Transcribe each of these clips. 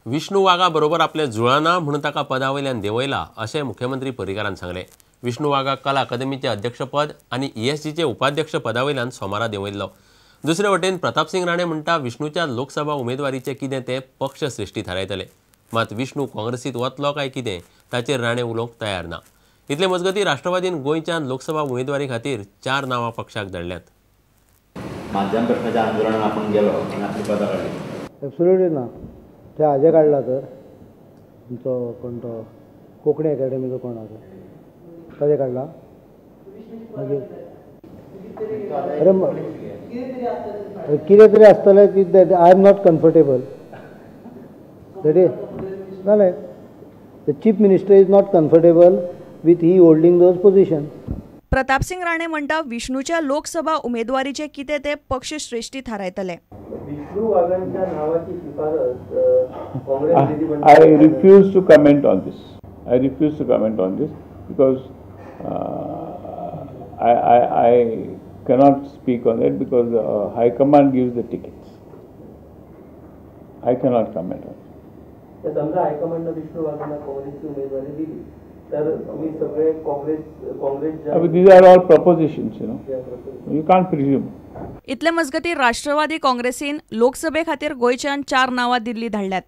विष्णू वाघा बरोबर आपले जुळना म्हणून ताका पदावयल्यान देंवयला अशें मुख्यमंत्री पर्रीकारान सांगलें। विष्णू वाघाक कला अकादमीचे अध्यक्षपद आनी ESGचे उपाध्यक्ष पदावयल्यान सोमारा देंवयल्लो। दुसरे वटेन प्रताप सिंग राणे म्हणटा विष्णूच्या लोकसभा उमेदवारीचे कितें तें पक्ष श्रेष्ठी थारायतले, मात विष्णू काँग्रेसीत वतलो काय कितें ताचेर राणे उलोवंक तयार ना। इतले मजगतीं राष्ट्रवादीन गोंयच्यान लोकसभा उमेदवारी खातीर 4 नांवां पक्षाक धाडल्यात। माध्यम प्रश्नाच्या आंदोलनात आपण गेलो आणि आपली पदां काढली। एब्सोल्युटली ना, ते हाजे काढला तर तुमचो कोण तो कोंकणी अकॅडमीचो कोण आसा ताजे काढला मागीर अरे कितें तरी आसतलें की I am not comfortable that is जालें। The chief minister is not comfortable with he holding those position. Pratap Singh Rane म्हणटा विष्णूच्या लोकसभा उमेदवारीचे कितें ते पक्ष श्रेष्ठी थारायतले। विष्णू वाघांच्या नावाची शिफारस Congress I refuse to comment on this. I refuse to comment on this because I cannot speak on it because High Command gives the tickets. I cannot comment on it. समजा हायकमांडनं विष्णू वाघांना काँग्रेसची उमेदवारी दिली तर तुम्ही सगळे Congress These are all propositions, you know. You can't presume. इतले मजगती राष्ट्रवादी काँग्रेसीन लोकसभे खातीर गोंयच्यान 4 नांवां दिल्ली धाडल्यात।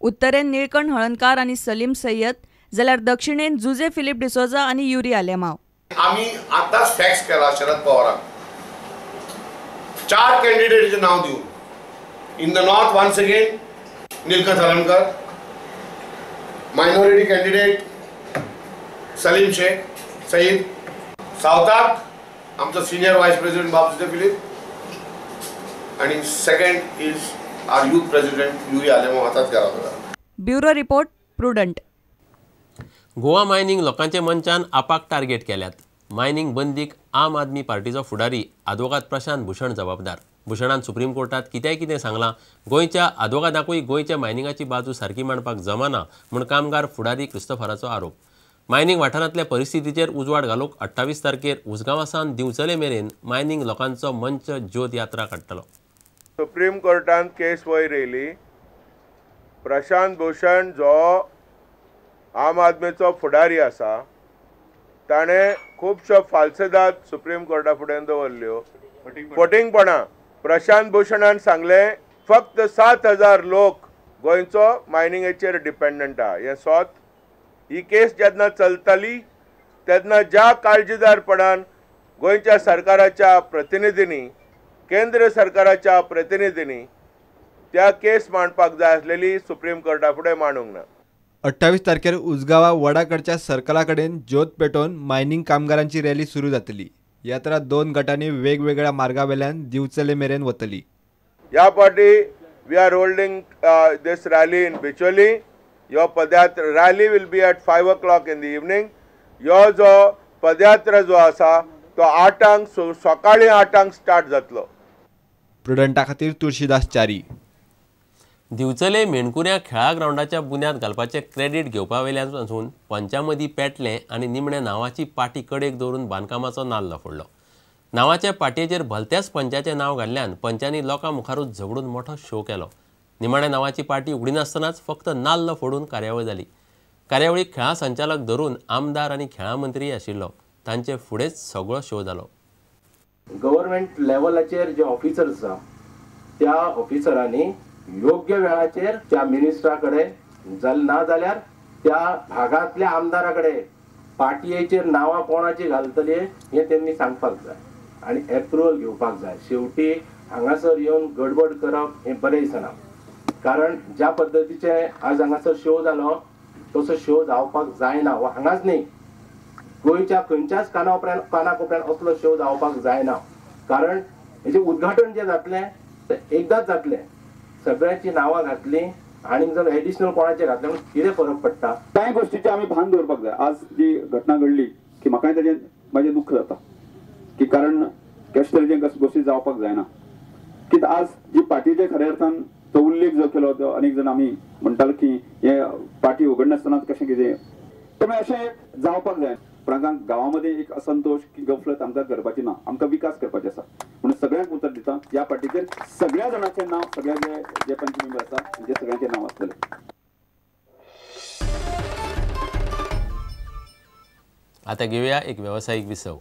उत्तरेन निळकंठ हळणकार आनी सलीम सय्यद, जाल्यार दक्षिणेन जुजे फिलिप डिसोजा आनी युरी आलेमाव। आम्ही आताच फॅक्स केला शरद पवाराक 4 कॅन्डिडेटचे नाव दिवन। In the north once again Nilkanth Halarnkar, minority candidate Salim Sheikh Saeed, सावथाक आमचो senior vice president Babuji Philip आणि second is our youth president Yuri Alemao हातात केला। Bureau report Prudent. Goa mining लोकांचे मंचान आपाक टार्गेट केल्यात। मायनिंग बंदीक आम आदमी पार्टीचो फुडारी आदवोगाद प्रशांत भूषण जबाबदार। भूषणान सुप्रीम कोर्टात कितें सांगलां, गोंयच्या आदवोगादाकूय गोंयच्या मायनिंगाची बाजू सारकी मांडपाक जमना म्हूण कामगार फुडारी क्रिस्तोफराचो आरोप। मायनिंग वाठारांतल्या परिस्थितीचेर उजवाड घालूंक 28 तारखेर उसगांवासान दिवचले मेरेन मायनिंग लोकांचो मंच ज्योत यात्रा काडटलो। सुप्रीम कोर्टान केस वयर येयली। प्रशांत भूषण जो आम आदमीचो फुडारी आसा ताणें खुबश्यो फाल्सेदाद सुप्रीम कोर्टा फुड्यान दवरल्यो। फटींगपणां प्रशांत भूषणान सांगलें फक्त 7,000 लोक गोंयचो मायनिंगेचेर डिपेंडंट आहा। हें सोत ही केस जेन्ना चलताली तेन्ना ज्या काळजीदारपणान गोंयच्या सरकाराच्या प्रतिनिधींनी केंद्र सरकाराच्या प्रतिनिधींनी त्या केस मांडपाक जाय आसलेली सुप्रीम कोर्टा फुडें मांडूंक ना। 28 तारखेर उजगांवा वडाकडच्या सर्कला कडेन ज्योत पेटोवन मायनिंग कामगारांची रॅली सुरू जातली। यात्रा 2 गटांनी वेगवेगळ्या मार्गावेल्यान दिवचले मेरेन वतली। ह्या फावटी we are holding this rally in Bicholim. यो padyatra rally will be at 5 o'clock in the evening. यो जो पदयात्रा जो आसा तो 8 सकाळी 8 स्टार्ट जातलो। प्रुडंटा खातीर तुळशीदास च्यारी। दिवचले मेणकुऱ्या खेळा ग्राउंडाच्या बुन्याद घालपाचे क्रेडीट घेवपा वयल्यान पंचां मदीं पेटलें आनी निमणे नांवाची पाटी कडेक दवरून बांदकामाचो नाल्ल फोडलो। नांवाच्या पाटयेचेर भलत्याच पंचाचें नांव घाल्ल्यान पंचांनी लोकां मुखारूच झगडून मोठो शो केलो। निमाण्या नांवाची पाटी उगडिनासतनाच फक्त नाल्ल फोडून कार्यावळ जाली। कार्यावळीक खेळा संचालक धरून आमदार आनी खेळा मंत्री आशिल्लो, तांचे फुडेंच सगळो शो जालो। गव्हर्नमेंट लेवलाचेर जे ऑफिसर्स आसा त्या ऑफिसरांनी योग्य वेळाचेर त्या मिनिस्टरा कडेन ना जाल्यार त्या भागांतल्या आमदारा कडेन पाटयेचेर नांवां कोणाची घालतले हें त्यांनी सांगपाक जाय आनी एप्रुवल घेवपाक जाय। शेवटी हांगासर येवन गडबड करप हें बरें दिसना, कारण ज्या पद्दतीचे आज हांगासर शो जालो तसो शो जावपाक जायना। वा हांगाच न्ही, गोंयच्या खंयच्याच कानाकोपऱ्यान असलो शो जावपाक जायना, कारण हेजें उद्घाटन जें जातलें तें एकदांच जातलें। सगळ्यांची नांवां घातली आणि जर एडिशनल कोणाचे घातले कितें फरक पडटा। कांय गोष्टीचे आमी भान दवरपाक जाय। आज जी घटना घडली की म्हाकाय ताजें म्हाजें दुख्ख जाता की कारण कशे तरेचे गोष्टी जावपाक जायना। कित्याक आज जी पार्टीचे खऱ्या अर्थान तो उल्लेख जो केलो तो अनेक जण आमी म्हणटाले की हे पार्टी उगडनासतना कशें कितें, त्यामुळे अशें जावपाक जाय। प्रकांक गांवांमध्ये एक असंतोष की गफलत आमकां करपाची ना, आमकां विकास करपाचे आसा म्हणून सगळ्यांक उतर दिता। ह्या पार्टीचेर सगळ्या जाणांचें नांव, सगळ्या जे पंच मेंबर आसा म्हणजे सगळ्यांचें नांव आसतलें। आता घेऊया एक व्यावसायिक विसव.